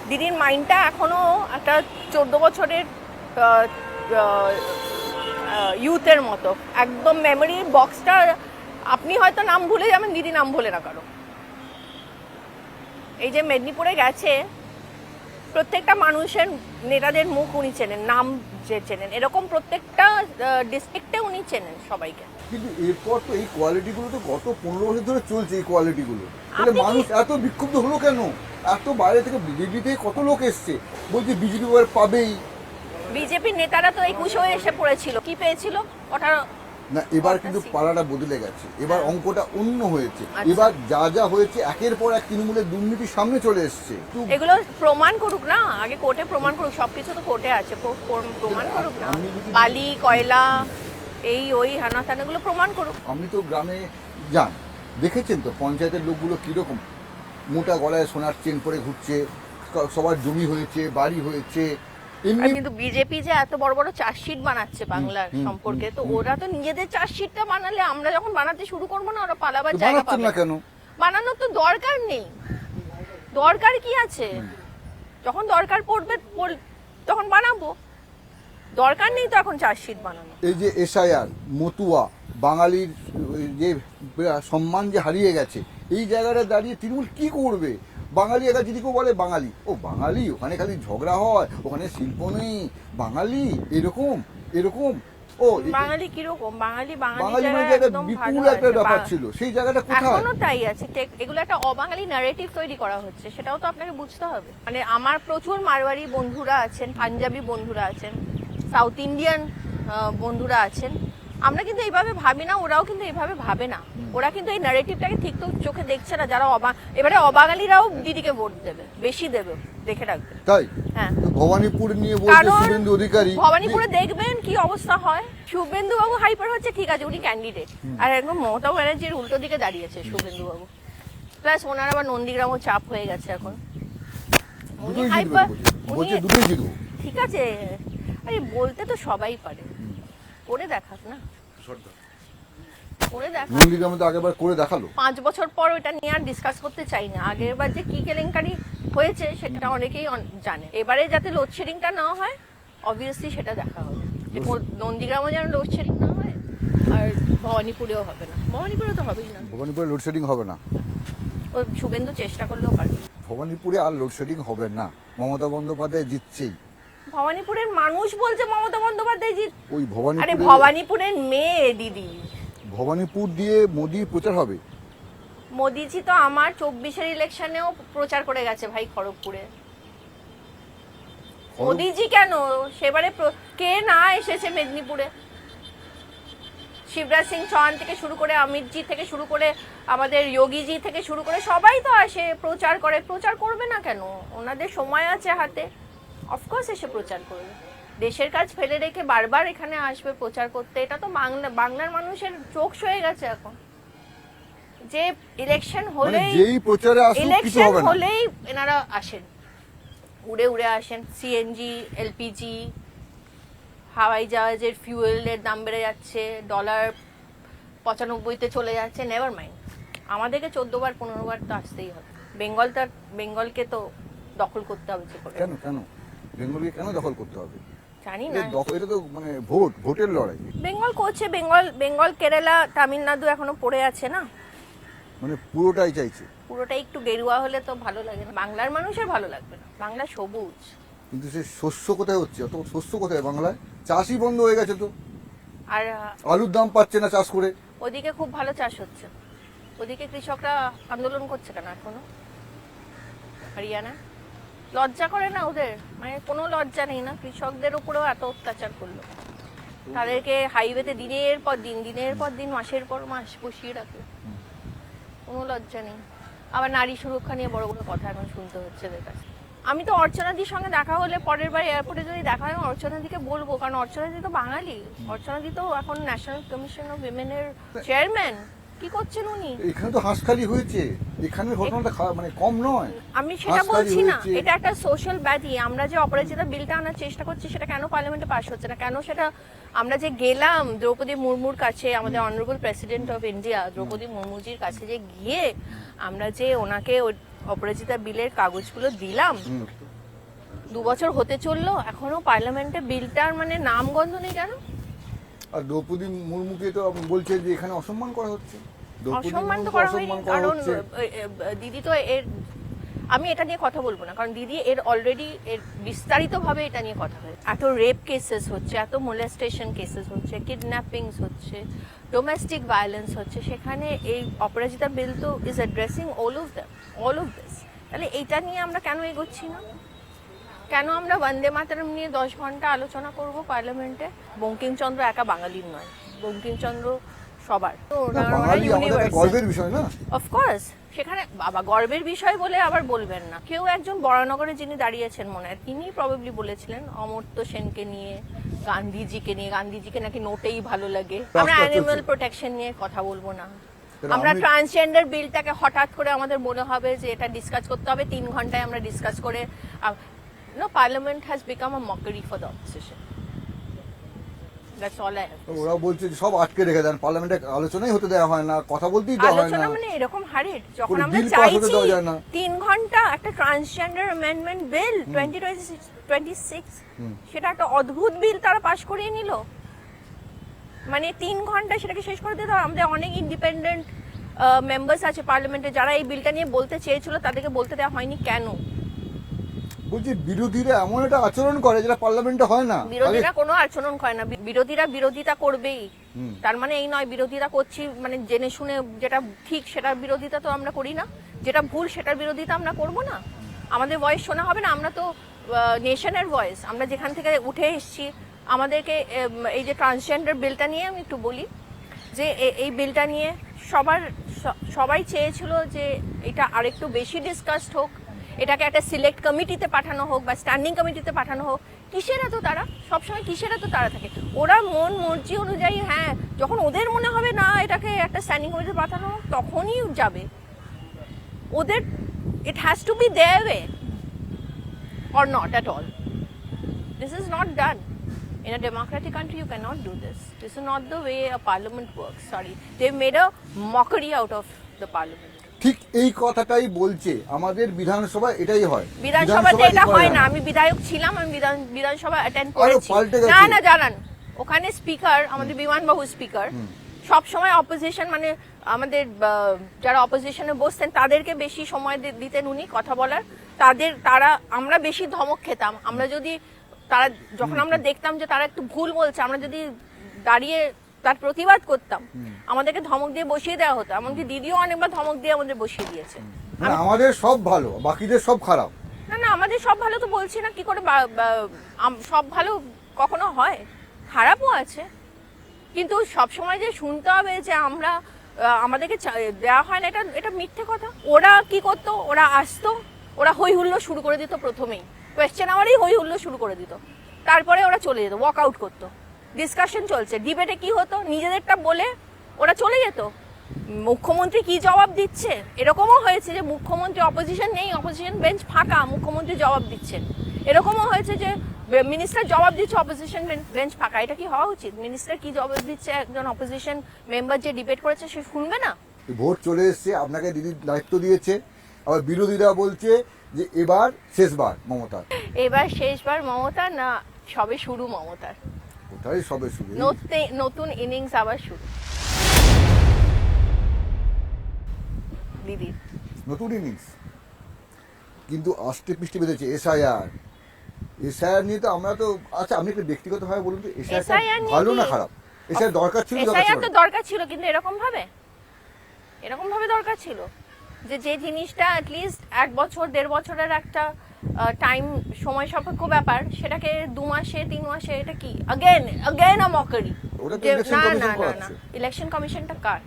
দিদির মাইন্ডটা এখনো একটা 14 বছরের ইউথের মতো, একদম মেমোরির বক্সটা। আপনি হয়তো নাম ভুলে যাবেন, দিদি নাম ভুলে না কারো। এই যে মেদিনীপুরে গেছে, প্রত্যেকটা মানুষের নেতাদের মুখ উনি চেনেন, নাম যে চেনেন, এরকম প্রত্যেকটা ডিস্ট্রিক্টে উনি চেনেন সবাইকে। কিন্তু এরপর তো এই কোয়ালিটিগুলো তো গত 15 বছর ধরে চলছে, এই কোয়ালিটিগুলো। তাহলে মানুষ এত বিক্ষুব্ধ হলো কেন? এত বাইরে থেকে বিজেপি থেকে কত লোক এসছে, বলছে বিজেপি এবার পাবেই। বিজেপির নেতারা তো 21 এসে পড়েছিল, কি পেয়েছিল? ওটা না, এবার কিন্তু পাড়াটা বদলে গেছে, এবার অঙ্কটা অন্য হয়েছে। এবার যা হয়েছে একের পর এক তৃণমূলের দুর্নীতি সামনে চলে এসছে। এগুলো প্রমাণ করুক না, আগে কোর্টে প্রমাণ করুক। সবকিছু তো কোর্টে আছে, প্রমাণ করুক না। বালি, কয়লা, এই ওই হানা এগুলো প্রমাণ করুক। আপনি তো গ্রামে যান, দেখেছেন তো পঞ্চায়েতের লোকগুলো কিরকম মোটা গলায় সোনার চেন পরে ঘুরছে, সবার জমি হয়েছে, বাড়ি হয়েছে। কিন্তু বিজেপি যে এত বড় বড় চার্জশিট বানাচ্ছে বাংলার সম্পর্কে, তো ওরা তো নিজেদের চার্জশিটটা বানালে আমরা যখন বানাতে শুরু করবো না, ওরা পালাবার জায়গা পাবে না। কেন বানানোর তো দরকার নেই। দরকার কি আছে? যখন দরকার পড়বে তখন বানাবো, দরকার নেই তো এখন চার্জশিট বানানো। এই যে এসআইআর, মতুয়া, বাঙালির যে সম্মান যে হারিয়ে গেছে, এই জায়গাটা দাঁড়িয়ে তৃণমূল কি করবে? বাঙালি একা যদি কেউ বলে বাঙালি, ও বাঙালি, ওখানে খালি ঝগড়া হয়, ওখানে শিল্প নেই, বাঙালি এরকম ও বাঙালি কিরকম? বাঙালি বিপুল একটা ব্যাপার ছিল, সেই জায়গাটা কোথায়? এখনো তাই আছে। এগুলো একটা অবাঙালি ন্যারেটিভ তৈরি করা হচ্ছে, সেটাও তো আপনাকে বুঝতে হবে। মানে আমার প্রচুর মারওয়ারি বন্ধুরা আছেন, পাঞ্জাবি বন্ধুরা আছেন, সাউথ ইন্ডিয়ান বন্ধুরা আছেন। আমরা কিন্তু এইভাবে ভাবি না, ওরাও কিন্তু এইভাবে ভাবে না। ওরা কিন্তু এই ন্যারেটিভটাকে ঠিক তো চোখে দেখছে না। যারা এবারে অবাঙালিরাও দিদিকে ভোট দেবে, বেশি দেবে, দেখে রাখবে। তাই? হ্যাঁ, ভবানীপুর নিয়ে বলছে শুভেন্দু অধিকারী। ভবানীপুরে দেখবেন কি অবস্থা হয়। শুভেন্দু বাবু হাইপার হচ্ছে, ঠিক আছে, উনি ক্যান্ডিডেট, আর একদম মমতা ব্যানার্জির উল্টো দিকে দাঁড়িয়েছে শুভেন্দু বাবু। প্লাস ওনার আবার নন্দীগ্রামও চাপ হয়ে গেছে এখন। উনি হাইপার, ঠিক আছে, আরে বলতে তো সবাই পারে, করে দেখাক না, করে দেখাক। নন্দীগ্রামে তো আগেরবার করে দেখালো। 5 বছর পর ওটা নিয়ে আর ডিসকাস করতে চাই না। আগেরবার যে কি কেলেঙ্কারি হয়েছে সেটা অনেকেই জানে। এবারে যাতে লোডশেডিংটা না হয়, অবভিয়াসলি সেটা দেখা হবে। নন্দীগ্রামে যেন লোডশেডিং না হয়, আর ভবানীপুরেও হবে না। ভবানীপুরে তো হবেই না, ভবানীপুরে লোডশেডিং হবে না। ও শুভেন্দু চেষ্টা করলেও পারবে। ভবানীপুরে আর লোডশেডিং হবে না, মমতা বন্দ্যোপাধ্যায় জিতছেই। ভবানীপুরের মানুষ বলছে মমতা বন্দ্যোপাধ্যায় জিত। ওই ভবানীপুরে, আরে ভবানীপুরের মেয়ে দিদি। ভবানীপুর দিয়ে মোদির প্রচার হবে। মোদিজি তো আমার 24-এর ইলেকশনেও প্রচার করে গেছে ভাই, খড়গপুরে। মোদিজি কেন সেবারে কে না এসেছে মেদিনীপুরে? শিবরাজ সিং চৌহান থেকে শুরু করে, অমিতজি থেকে শুরু করে, আমাদের যোগীজি থেকে শুরু করে সবাই তো আসে, প্রচার করে। প্রচার করবে না কেন? ওনাদের সময় আছে হাতে, অফকোর্স এসে প্রচার করবে। দেশের কাজ ফেলে রেখে বারবার এখানে আসবে প্রচার করতে, এটা তো বাংলার মানুষের চোখ সয়ে গেছে এখন। যে ইলেকশন হলেই, যেই প্রচারে আসুক কিছু হবে না, হলেই এনারা আসেন, উড়ে উড়ে আসেন। সিএনজি, এলপিজি, হাওয়াই জাহাজের ফিউয়েলের দাম বেড়ে যাচ্ছে, ডলার 95-তে চলে যাচ্ছে, নেভার মাইন্ড। আমাদেরকে 14 বার 15 বার তো আসতেই হবে। বেঙ্গলকে তো দখল করতে হবে। কেন বেঙ্গলকে কেন দখল করতে হবে? জানি না, এটা তো মানে ভোটের লড়াই। বেঙ্গল করছে, বেঙ্গল কেরালা, তামিলনাড়ু এখনো পড়ে আছে না, মানে পুরোটাই চাইছে। পুরোটাই একটু গেরুয়া হলে তো ভালো লাগে না। বাংলার মানুষের ভালো লাগবে না, বাংলা সবুজ। কিন্তু সে শস্য কোথায় হচ্ছে? অত শস্য কোথায় বাংলায়? চাষই বন্ধ হয়ে গেছে তো। আর আলুর দাম পাচ্ছে না চাষ করে। ওদিকে খুব ভালো চাষ হচ্ছে, ওদিকে কৃষকরা আন্দোলন করছে কেন এখনো? হরিয়ানা লজ্জা করে না ওদের? মানে কোনো লজ্জা নেই না? কৃষকদের উপরেও এত অত্যাচার করলো, তাদেরকে হাইওয়েতে দিনের পর দিন মাসের পর মাস বসিয়ে রাখলো, কোনো লজ্জা নেই। আবার নারী সুরক্ষা নিয়ে বড় বড় কথা এখন শুনতে হচ্ছে এদের কাছে। আমি তো অর্চনাদির সঙ্গে দেখা হলে পরের বার এয়ারপোর্টে যদি দেখা হয় অর্চনাদিকে বলবো, কারণ অর্চনাদি তো বাঙালি। অর্চনাদি তো এখন ন্যাশনাল কমিশন অফ উইমেনের চেয়ারম্যান। কি করছেন উনি? এখানে তো হাঁসখালি হয়েছে, এখানে ঘটনাটা মানে কম নয়। আমি সেটা হাঁসখালি বলছি না, হয়েছে। এটা একটা সোশ্যাল ব্যাধি। আমরা যে অপরাজিতা বিলটা আনার চেষ্টা করছি সেটা কেন পার্লামেন্টে পাস হচ্ছে না? কেন সেটা আমরা যে গেলাম দ্রৌপদী মুর্মুর কাছে, আমাদের honourable president of India Draupadi মুর্মুজির কাছে যে গিয়ে আমরা যে ওনাকে অপরাজিতা বিলের কাগজগুলো দিলাম, 2 বছর হতে চললো, এখনো পার্লামেন্টে বিলটার মানে নামগন্ধ নেই কেন? আর দ্রৌপদী মুর্মুকে তো বলছে যে এখানে অসম্মান করা হচ্ছে। দ্রৌপদী অসম্মান তো মুর্মুকে করা হয়নি, অসম্মান করা কারণ হচ্ছে। দিদি তো এর, আমি এটা নিয়ে কথা বলবো না, কারণ দিদি এর অলরেডি এর বিস্তারিতভাবে এটা নিয়ে কথা হয়েছে। এত রেপ কেসেস হচ্ছে, এত মোলেস্টেশন কেসেস হচ্ছে, কিডন্যাপিংস হচ্ছে, ডোমেস্টিক ভায়োলেন্স হচ্ছে, সেখানে এই অপরাজিতা বিল তো is addressing all of this. তাহলে এইটা নিয়ে আমরা কেন এগোচ্ছি না? কেন আমরা বন্দে মাতরম নিয়ে 10 ঘন্টা আলোচনা করব পার্লামেন্টে? বঙ্কিমচন্দ্র একা বাঙালির নয়, বঙ্কিমচন্দ্র সবার। না, বাঙালি আমাদের একটা গর্বের বিষয় না? অফকোর্স, সেখানে বাবা গর্বের বিষয় বলে আবার বলবেন না। কেউ একজন বরানগরে যিনি দাঁড়িয়েছেন মনে হয়, তিনি প্রবাবলি বলেছিলেন অমর্ত্য সেনকে নিয়ে, গান্ধীজিকে নিয়ে, গান্ধীজিকে নাকি নোটেই ভালো লাগে। আমরা অ্যানিমাল প্রোটেকশন নিয়ে কথা বলবো না, আমরা ট্রান্সজেন্ডার বিলটাকে হঠাৎ করে আমাদের মনে হবে যে এটা ডিসকাস করতে হবে, 3 ঘন্টায় আমরা ডিসকাস করে। No, Parliament has become a mockery for the opposition. That's all I have. ওরা বলছে যে সব আটকে রেখে দেন, পার্লামেন্টে আলোচনাই হতে দেওয়া হয় না, কথা বলতেই দেওয়া হয় না। আলোচনা মানে এরকম হারে যখন কোনো আমরা bill pass হতে চাইছি দেওয়া যায় না। 3 ঘন্টা একটা ট্রান্সজেন্ডার অ্যামেন্ডমেন্ট বিল 2026, সেটা একটা অদ্ভুত বিল তারা পাশ করিয়ে নিল। মানে 3 ঘন্টা সেটাকে শেষ করে দিতে হবে। আমাদের অনেক ইন্ডিপেন্ডেন্ট মেম্বার্স আছে পার্লামেন্টে যারা এই বিলটা নিয়ে বলতে চেয়েছিল, তাদেরকে বলতে দেওয়া হয়নি কেন? বলছি বিরোধীরা এমন একটা আচরণ করে যেটা পার্লামেন্টে হয় না। বিরোধীরা কোনো আচরণ করে না, বিরোধীরা বিরোধিতা করবেই। তার মানে এই নয় বিরোধিতা করছি মানে জেনে শুনে যেটা ঠিক সেটার বিরোধিতা তো আমরা করি না, যেটা ভুল সেটার বিরোধিতা আমরা করব না। আমাদের ভয়েস শোনা হবে না? আমরা তো নেশনের ভয়েস, আমরা যেখান থেকে উঠে এসেছি। আমাদেরকে এই যে ট্রান্সজেন্ডার বিলটা নিয়ে আমি একটু বলি যে এই বিলটা নিয়ে সবাই চেয়েছিল যে এটা আরেকটু বেশি ডিসকাসড হোক, এটাকে একটা সিলেক্ট কমিটিতে পাঠানো হোক বা স্ট্যান্ডিং কমিটিতে পাঠানো হোক। কিসের এত তারা? সবসময় কিসের এত তারা থাকে? ওরা মন মর্জি অনুযায়ী, হ্যাঁ, যখন ওদের মনে হবে না এটাকে একটা স্ট্যান্ডিং কমিটিতে পাঠানো হোক, তখনই যাবে। ওদের it has to be there way or not at all. This is not done. In a democratic country, you cannot do this. This is not the way a parliament works. Sorry. They've made a mockery out of the parliament. ঠিক এই কথাটাই বলছে, আমাদের বিধানসভা এটাই হয়। বিধানসভাতে এটা হয় না। আমি বিধায়ক ছিলাম, আমি বিধানসভা অ্যাটেন্ড করেছি। না জানান, ওখানে স্পিকার, আমাদের বিমান বাবু স্পিকার, সব সময় অপোজিশন মানে আমাদের যারা অপোজিশনে বসতেন তাদেরকে বেশি সময় দিতেন উনি কথা বলার। তারা আমরা বেশি ধমক খেতাম। আমরা যদি তারা যখন আমরা দেখতাম যে তারা একটু ভুল বলছে, আমরা যদি দাঁড়িয়ে তার প্রতিবাদ করতাম, আমাদেরকে ধমক দিয়ে বসিয়ে দেওয়া হতো। এমনকি দিদিও অনেকবার ধমক দিয়ে আমাদের বসিয়ে দিয়েছে। আমাদের সব ভালো, বাকিদের সব খারাপ। না, আমাদের সব ভালো তো বলছি না। কি করে সব ভালো কখনো হয়? খারাপও আছে। কিন্তু সব সময় যে শুনতে হবে যে আমরা আমাদেরকে দেওয়া হয় না, এটা মিথ্যে কথা। ওরা কি করতো? ওরা আসতো, ওরা হই হুল্লো শুরু করে দিত। প্রথমেই কোয়েশ্চেন আওয়ারেই হই হুল্লো শুরু করে দিত। তারপরে ওরা চলে যেত, ওয়াক আউট করতো। ডিসকাশন চলছে, ডিবেটে কি হতো, নিজেদেরটা বলে ওরা চলে যেত। মুখ্যমন্ত্রী কি জবাব দিচ্ছে? এরকমও হয়েছে যে মুখ্যমন্ত্রী, অপোজিশন নেই, অপোজিশন বেঞ্চ ফাঁকা, মুখ্যমন্ত্রী জবাব দিচ্ছেন। এরকমও হয়েছে যে মিনিস্টার জবাব দিচ্ছে, অপোজিশন বেঞ্চ ফাঁকা। এটা কি হওয়া উচিত? মিনিস্টার কি জবাব দিচ্ছে, একজন অপোজিশন মেম্বার যে ডিবেট করেছে সে শুনবে না? ভোট চলে এসছে, আপনাকে দিদির দায়িত্ব দিয়েছে, আবার বিরোধীরা বলছে যে এবার শেষবার মমতার। এবার শেষবার মমতা না, সবে শুরু মমতার। ওটাই সবে শুরু, নতুন ইনিংস আবার শুরু দিদির। নতুন ইনিংস কিন্তু আষ্টে পৃষ্ঠে বেঁধেছে। SIR এসআইআর নিয়ে তো আমরা তো, আচ্ছা আপনি একটু ব্যক্তিগতভাবে বলুন তো, এসআইআর SIR নিয়ে ভালো না কি? খারাপ? এসআইআর দরকার ছিল, এসআইআর তো দরকার ছিল, কিন্তু এরকম ভাবে দরকার ছিল যে জিনিসটা অ্যাটলিস্ট 1 বছর 1.5 বছরের একটা টাইম সময় সাপেক্ষ ব্যাপার, সেটাকে 2 মাসে 3 মাসে, এটা কি अगेन মকরি। ওটা তো যে election না commission না না না, করাচ্ছে। ইলেকশন কমিশনটা কার?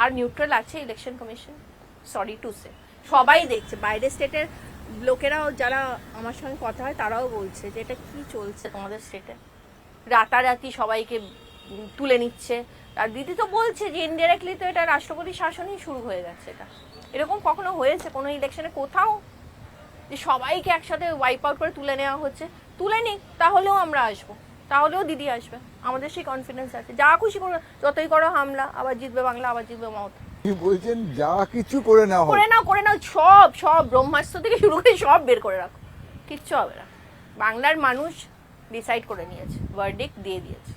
আর নিউট্রাল আছে election commission? Sorry to say, সবাই দেখছে, বাইরের স্টেটের লোকেরাও যারা আমার সঙ্গে কথা হয় তারাও বলছে যে এটা কি চলছে তোমাদের স্টেটে, রাতারাতি সবাইকে তুলে নিচ্ছে। আর দিদি তো বলছে যে ইনডাইরেক্টলি তো এটা রাষ্ট্রপতি শাসনই শুরু হয়ে গেছে। এটা এরকম কখনো হয়েছে কোনো ইলেকশনে কোথাও, যে সবাইকে একসাথে ওয়াইপ আউট করে তুলে নেওয়া হচ্ছে? তুলে নিক, তাহলেও আমরা আসবো, তাহলেও দিদি আসবে, আমাদের সেই কনফিডেন্স আছে। যা খুশি করবে, যতই করো হামলা, আবার জিতবে বাংলা, আবার জিতবে মমতা। কি বলছেন, যা কিছু করে নেওয়া হবে? করে নাও, সব ব্রহ্মাস্ত্র থেকে শুরু করে সব বের করে রাখো, কিচ্ছু হবে না। বাংলার মানুষ ডিসাইড করে নিয়েছে, ভার্ডিক্ট দিয়ে দিয়েছে।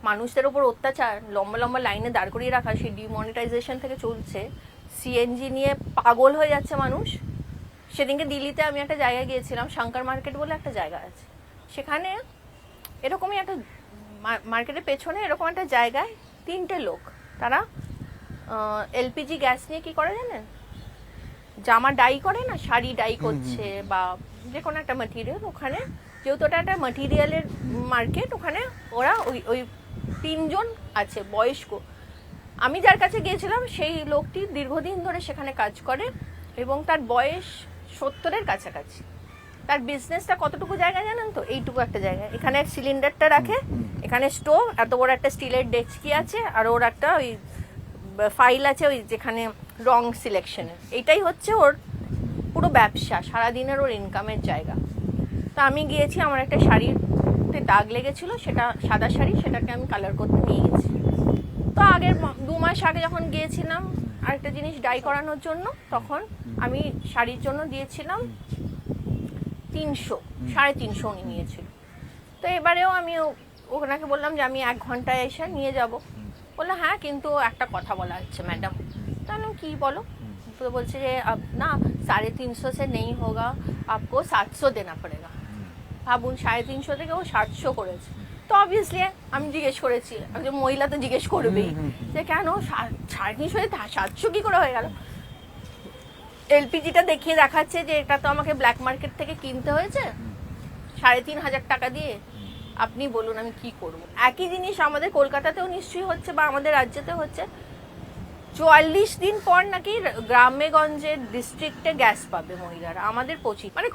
মানুষদের ওপর অত্যাচার, লম্বা লম্বা লাইনে দাঁড় করিয়ে রাখা, সেই ডিমনিটাইজেশন থেকে চলছে, সিএনজি নিয়ে পাগল হয়ে যাচ্ছে মানুষ। সেদিনকে দিল্লিতে আমি একটা জায়গায় গিয়েছিলাম, শঙ্কর মার্কেট বলে একটা জায়গা আছে, সেখানে এরকমই একটা মার্কেটের পেছনে এরকম একটা জায়গায় 3টে লোক, তারা এলপিজি গ্যাস নিয়ে কি করে জানেন? জামা ডাই করে না, শাড়ি ডাই করছে বা যে কোনো একটা ম্যাটেরিয়াল, ওখানে যেহেতু ওটা একটা ম্যাটেরিয়ালের মার্কেট, ওখানে ওরা ওই 3 জন আছে বয়স্ক। আমি যার কাছে গিয়েছিলাম সেই লোকটি দীর্ঘদিন ধরে সেখানে কাজ করে এবং তার বয়স 70-এর কাছাকাছি। তার বিজনেসটা কতটুকু জায়গা জানেন তো? এইটুকু একটা জায়গা, এখানে সিলিন্ডারটা রাখে, এখানে স্টোভ, এত বড় একটা স্টিলের ডেস্কি আছে, আর ওর একটা ওই ফাইল আছে ওই যেখানে রং সিলেকশনের। এইটাই হচ্ছে ওর পুরো ব্যবসা, সারাদিনের ওর ইনকামের জায়গা। তা আমি গিয়েছি, আমার একটা শাড়িতে দাগ লেগেছিল, সেটা সাদা শাড়ি, সেটাকে আমি কালার করতে নিয়ে গেছি। তো আগের 2 মাস আগে যখন গিয়েছিলাম আরেকটা জিনিস ডাই করানোর জন্য, তখন আমি শাড়ির জন্য দিয়েছিলাম 300, 350 উনি নিয়েছিল। তো এবারেও আমি ওনাকে বললাম যে আমি 1 ঘন্টায় এসে নিয়ে যাব। বললো হ্যাঁ, কিন্তু একটা কথা বলা হচ্ছে ম্যাডাম। তাহলে কি বলো? তো বলছে যে না 350 से नहीं होगा, आपको 700 देना पड़ेगा। ভাবুন, 350 থেকে ও 700 করেছে। তো অবভিয়াসলি আমি জিজ্ঞেস করেছি, একজন মহিলা তো জিজ্ঞেস করবেই যে কেন 350 700 কি করে হয়ে গেল? এলপিজিটা দেখিয়ে দেখাচ্ছে যে এটা তো আমাকে ব্ল্যাক মার্কেট থেকে কিনতে হয়েছে 3,500 টাকা দিয়ে। আপনি বলুন আমি কি করব? একই জিনিস আমাদের কলকাতাতেও নিশ্চয়ই হচ্ছে বা আমাদের রাজ্যেতে হচ্ছে। 44 দিন পর নাকি গ্রামে গঞ্জে ডিস্ট্রিক্টে গ্যাস পাবে মহিলারা, আমাদের 25। মানে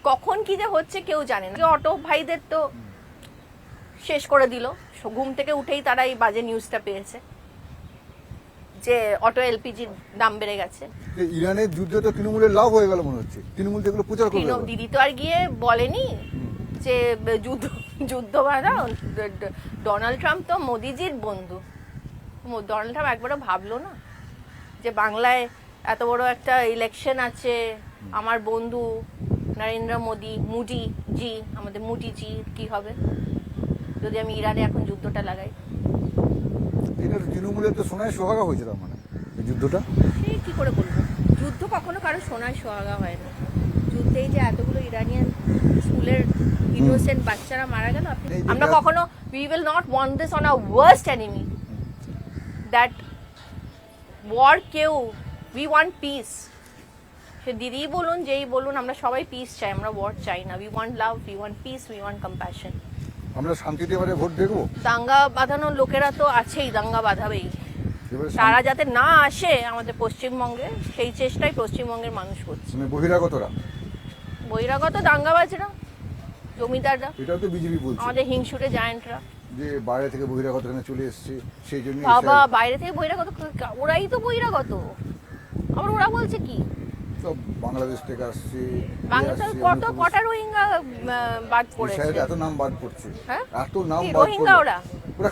কখন কি যে হচ্ছে কেউ জানে না। অটো ভাইদের তো শেষ করে দিল, ঘুম থেকে উঠেই তারা এই বাজে নিউজটা পেয়েছে যে অটো এলপিজির দাম বেড়ে গেছে। ইরানের যুদ্ধে তো তৃণমূলের লাভ হয়ে গেল মনে হচ্ছে, তৃণমূল যেগুলো প্রচার করবে। দিদি তো আর গিয়ে বলেনি যে যুদ্ধ বাধা। ডোনাল্ড ট্রাম্প তো মোদিজির বন্ধু। ডোনাল্ড ট্রাম্প একবারও ভাবলো না যে বাংলায় এত বড় একটা ইলেকশন আছে, আমার বন্ধু নরেন্দ্র মুডি জি, আমাদের মুডি জি কি হবে যদি আমি ইরানে এখন যুদ্ধটা লাগাই? তৃণমূলের তো সোনায় সোহাগা হয়েছে, তার মানে এই যুদ্ধটা। সে কি করে বলবো? যুদ্ধ কখনো কারো সোনায় সোহাগা হয় না। যুদ্ধেই যে এতগুলো ইরানিয়ান স্কুলের ইনোসেন্ট বাচ্চারা মারা গেল, আমরা কখনো we will not want this on our worst enemy, that war কেউ, we want peace। সে দিদি বলুন, যেই বলুন, আমরা সবাই পিস চাই, আমরা ওয়ার চাই না। we want love, we want peace, we want compassion। আমরা শান্তিতে এবারে ভোট দেখবো। দাঙ্গা বাঁধানোর লোকেরা তো আছেই, দাঙ্গা বাঁধাবেই। তারা যাতে না আসে আমাদের পশ্চিমবঙ্গে, সেই চেষ্টাই পশ্চিমবঙ্গের মানুষ করছে। বহিরাগত দাঙ্গাবাজরা, জমিদাররা, এটাও তো বিজেপি বলছে, আমাদের হিংসুটে জায়ান্টরা, যে বাইরে থেকে বহিরাগত এখানে চলে এসেছে, সেই জন্য। বাবা, বাইরে থেকে বহিরাগত? ওরাই তো বহিরাগত। আবার ওরা বলছে কি সব বাংলাদেশ থেকে আসছে। বাংলাদেশ কটা রোহিঙ্গা বাদ পড়েছে? এত নাম বাদ পড়ছে, হ্যাঁ, এত নাম বাদ রোহিঙ্গা ওরা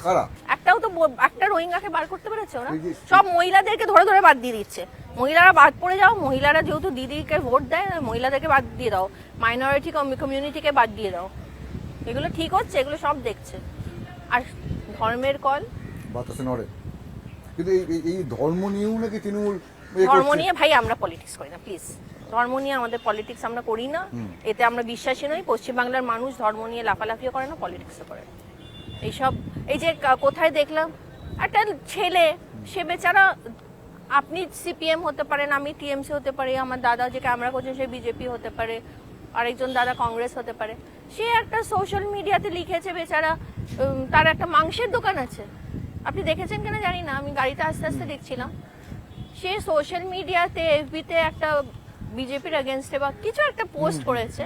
কারা? একটাও তো, একটা রোহিঙ্গাকে বার করতে পেরেছে ওরা? সব মহিলাদেরকে ধরে ধরে বাদ দিয়ে দিচ্ছে। মহিলারা বাদ পড়ে যাও, মহিলারা যেহেতু দিদিকে ভোট দেয়, মহিলাদেরকে বাদ দিয়ে দাও, মাইনরিটি কমিউনিটিকে বাদ দিয়ে দাও। এগুলো ঠিক হচ্ছে? এগুলো সব দেখছে। আর ধর্মের কল বাতাসে নড়ে। কিন্তু এই ধর্ম নিয়েও নাকি তৃণমূল ধর্ম নিয়ে ভাই আমরা পলিটিক্স করি না, প্লিজ। ধর্ম নিয়ে আমাদের পলিটিক্স আমরা করি না, এতে আমরা বিশ্বাসী নই। পশ্চিমবাংলার মানুষ ধর্ম নিয়ে লাফালাফিও করে না, পলিটিক্সও করে না। এইসব এই যে কোথায় দেখলাম একটা ছেলে, সে বেচারা, আপনি সিপিএম হতে পারেন, আমি টিএমসি হতে পারি, আমার দাদা যে ক্যামেরা করছেন সে বিজেপি হতে পারে, আরেকজন দাদা কংগ্রেস হতে পারে। সে একটা সোশ্যাল মিডিয়াতে লিখেছে বেচারা, তার একটা মাংসের দোকান আছে, আপনি দেখেছেন কিনা জানি না, আমি গাড়িতে আস্তে আস্তে দেখছিলাম। সে সোশ্যাল মিডিয়াতে এফবিতে একটা বিজেপির এগেনস্টে বা কিছু একটা পোস্ট করেছে,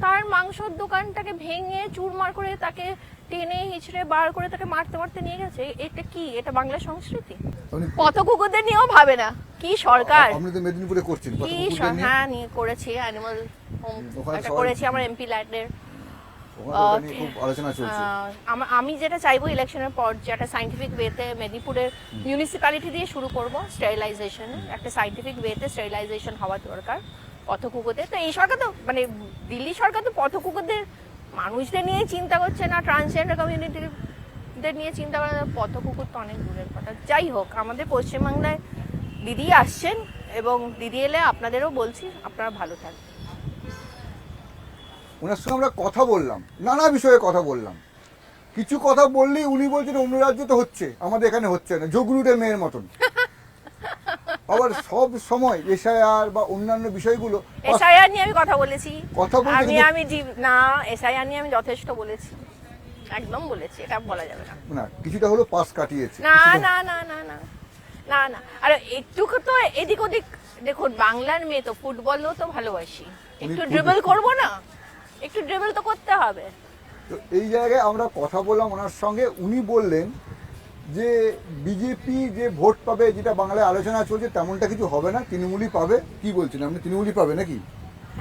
তার মাংসর দোকানটাকে ভেঙে চুরমার করে তাকে টেনে হিচড়ে বার করে তাকে মারতে মারতে নিয়ে গেছে। এটা কি? এটা বাংলা সংস্কৃতি? পথকুকুরদের নিয়েও ভাবে না কি সরকার? আপনি তো মেদিনীপুরে করছেন কি হ্যাঁ নিয়ে করেছি, অ্যানিমাল হোম একটা করেছি আমার এমপি ল্যান্ডের। খুব আলোচনা চলছে। আমি যেটা চাইবো ইলেকশনের পর যে একটা সাইন্টিফিক ওয়েতে মেদিনীপুরের মিউনিসিপ্যালিটি দিয়ে শুরু করব স্টেরিলাইজেশন, একটা সাইন্টিফিক ওয়েতে স্টেরিলাইজেশন হওয়া দরকার পথকুকুরদের। তো এই সরকার তো মানে দিল্লি সরকার তো পথকুকুরদের মানুষদের নিয়ে চিন্তা করছে না, ট্রান্সজেন্ডার কমিউনিটিদের নিয়ে চিন্তা করে না, পথকুকুর তো অনেক দূরের কথা। যাই হোক, আমাদের পশ্চিমবাংলায় দিদি আসছেন এবং দিদি এলে আপনাদেরও বলছি আপনারা ভালো থাকবেন। ওনার সঙ্গে আমরা কথা বললাম, নানা বিষয়ে কথা বললাম। কিছু কথা বললেই উনি বলছেন অন্য রাজ্যে তো হচ্ছে, আমাদের এখানে হচ্ছে না, যোগরুটের মেয়ের মতন। আবার সব সময় এসআইআর বা অন্যান্য বিষয়গুলো, এসআইআর নিয়ে আমি কথা বলেছি, কথা বলতে আমি না এসআইআর নিয়ে আমি যথেষ্ট বলেছি, একদম বলেছি, এটা বলা যাবে না। না কিছুটা হলো পাস কাটিয়েছে। না না না না না না না, আর একটুকু তো এদিক ওদিক দেখুন, বাংলার মেয়ে তো ফুটবলও তো ভালোবাসি, একটু ড্রিবল করবো না? একটু ড্রিবল তো করতে হবে। তো এই জায়গায় আমরা কথা বললাম ওনার সঙ্গে, উনি বললেন যে বিজেপি যে ভোট পাবে, যেটা বাংলায় আলোচনা চলছে তেমনটা কিছু হবে না, তৃণমূলই পাবে। কি বলছেন আপনি, তৃণমূলই পাবে নাকি?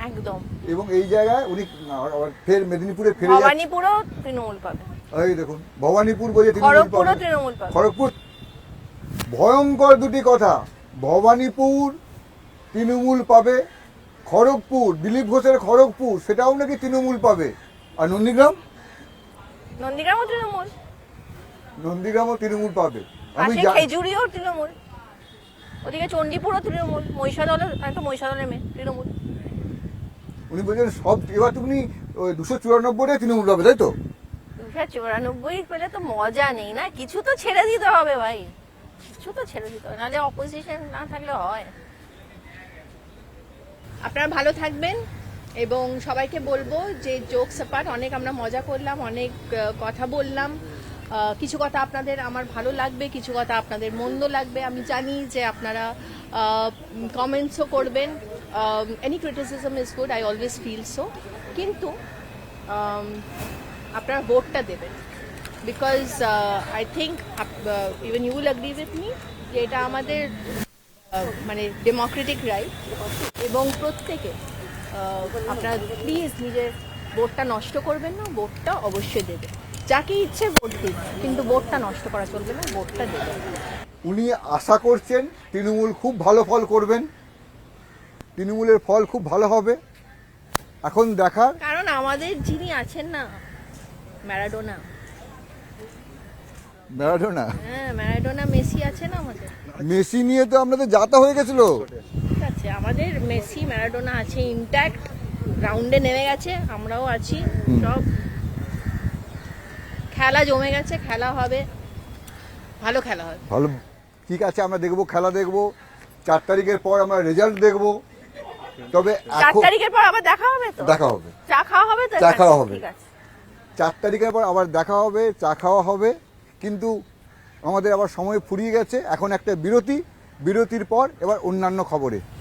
একদম। এবং এই জায়গায় উনি আবার ফের মেদিনীপুরে ফিরে যাচ্ছেন। ভবানীপুরও তৃণমূল পাবে। এই দেখুন, ভবানীপুর বলে খড়গপুরও তৃণমূল পাবে। খড়গপুর, ভয়ঙ্কর দুটি কথা। ভবানীপুর তৃণমূল পাবে, খড়গপুর দিলীপ ঘোষের খড়গপুর সেটাও নাকি তৃণমূল পাবে। আর নন্দীগ্রামও তৃণমূল, নন্দীগ্রামও তৃণমূল পাবে। খেজুরিও তৃণমূল, ওদিকে চণ্ডীপুরও তৃণমূল, মহিষাদলের মেয়ে তৃণমূল। উনি বলছেন সব, এবার তুমি 294 তৃণমূল পাবে, তাই তো? 294 পেলে তো মজা নেই না, কিছু তো ছেড়ে দিতে হবে ভাই, কিছু তো ছেড়ে দিতে হবে, নাহলে অপোজিশন না থাকলে হয়। আপনারা ভালো থাকবেন এবং সবাইকে বলবো যে জোকস অ্যাপার্ট, অনেক আমরা মজা করলাম, অনেক কথা বললাম। কিছু কথা আপনাদের আমার ভালো লাগবে, কিছু কথা আপনাদের মন্দ লাগবে, আমি জানি যে আপনারা কমেন্টসও করবেন। Any criticism is good, I always feel so. কিন্তু আপনারা ভোটটা দেবেন, because I think even you will agree with me যে এটা আমাদের মানে ডেমোক্রেটিক রাইট, এবং প্রত্যেকে আপনারা প্লিজ নিজের ভোটটা নষ্ট করবেন না, ভোটটা অবশ্যই দেবেন। যাকে ইচ্ছে ভোট দিন, কিন্তু ভোটটা নষ্ট করা চলবে না, ভোটটা দেবেন। উনি আশা করছেন তৃণমূল খুব ভালো ফল করবেন, তৃণমূলের ফল খুব ভালো হবে। এখন দেখার, কারণ আমাদের যিনি আছেন না, ম্যারাডোনা, হ্যাঁ ম্যারাডোনা, মেসি আছে না আমাদের। মেসি নিয়ে তো আপনাদের যাতা হয়ে গেছিল। ঠিক আছে, আমাদের মেসি ম্যারাডোনা আছে ইনট্যাক্ট, গ্রাউন্ডে নেমে গেছে, আমরাও আছি, সব খেলা জমে গেছে, খেলা হবে, ভালো খেলা হবে। ভালো, ঠিক আছে, আমরা দেখবো, খেলা দেখবো। 4 তারিখের পর আমরা রেজাল্ট দেখবো। তবে 4 তারিখের পর আবার দেখা হবে, তো দেখা হবে, চা খাওয়া হবে, তো চা খাওয়া হবে। ঠিক আছে, 4 তারিখের পর আবার দেখা হবে, চা খাওয়া হবে। কিন্তু আমাদের আবার সময় ফুরিয়ে গেছে, এখন একটা বিরতির পর এবার অন্যান্য খবরে।